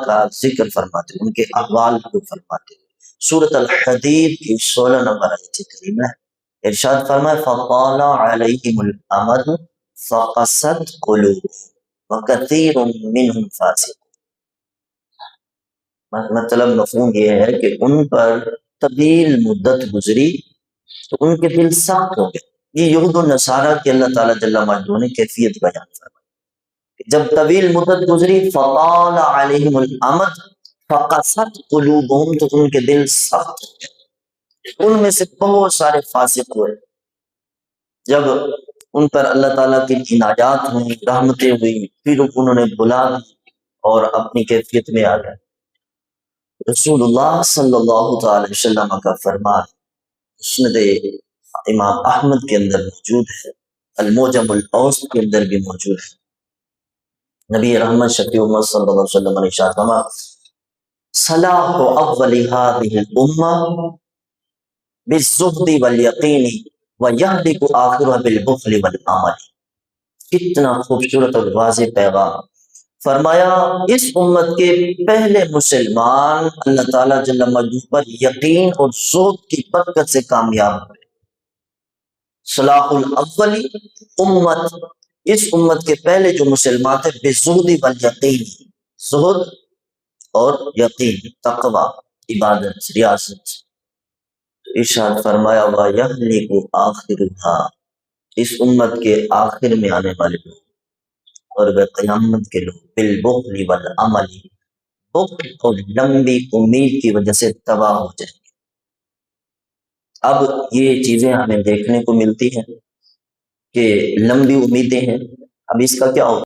کا ذکر فرماتے ان کے احوال کو فرماتے سورۃ الحدید کی 16 نمبر آیت کریمہ ارشاد فرمائے فطال علیہم الامد فقست قلوبهم وکثیر منهم فاسقون، مطلب مفہوم یہ ہے کہ ان پر طویل مدت گزری تو ان کے دل سخت ہو گئے۔ یہ یہود و نصارہ کی اللہ تعالیٰ جل مجدہ نے کیفیت بیان فرمائی، جب طویل مدت گزری فطال علیہم الامد فقست قلوبهم تو ان کے دل سخت ہو گئے، ان میں سے بہت سارے فاسق ہوئے۔ جب ان پر اللہ تعالیٰ کی عنایات ہوئی، رحمتیں ہوئی، پھر انہوں نے بلا اور اپنی کیفیت میں آ گئے۔ رسول اللہ صلی اللہ تعالی وسلم کا فرمان مسند امام احمد کے اندر موجود ہے، المعجم الاوسط کے اندر بھی موجود ہے۔ نبی رحمت شفیع امت صلی اللہ علیہ وسلم نے ارشاد فرمایا صلاح اول هذه الامه بالزهد والیقین ویهلک آخرها بالبخل والعمل۔ کتنا خوبصورت اور واضح پیغام۔ فرمایا اس امت کے پہلے مسلمان اللہ تعالیٰ جل مجدہ پر یقین اور زہد کی برکت سے کامیاب ہوئے۔ صلاح الاولی امت، اس امت کے پہلے جو مسلمان تھے بالزہد والیقین، زہد اور یقین، تقوی، عبادت، ریاست۔ ارشاد فرمایا وَيَهْلِكُ آخِرُهَا، اس امت کے آخر میں آنے والے لوگ اور وہ قیامت کے لوگ بالبخل والعمل، بخل اور لمبی امید کی وجہ سے تباہ ہو جائیں گے۔ اب یہ چیزیں ہمیں دیکھنے کو ملتی ہیں کہ لمبی امیدیں ہیں، اب اس کا کیا ہوگا؟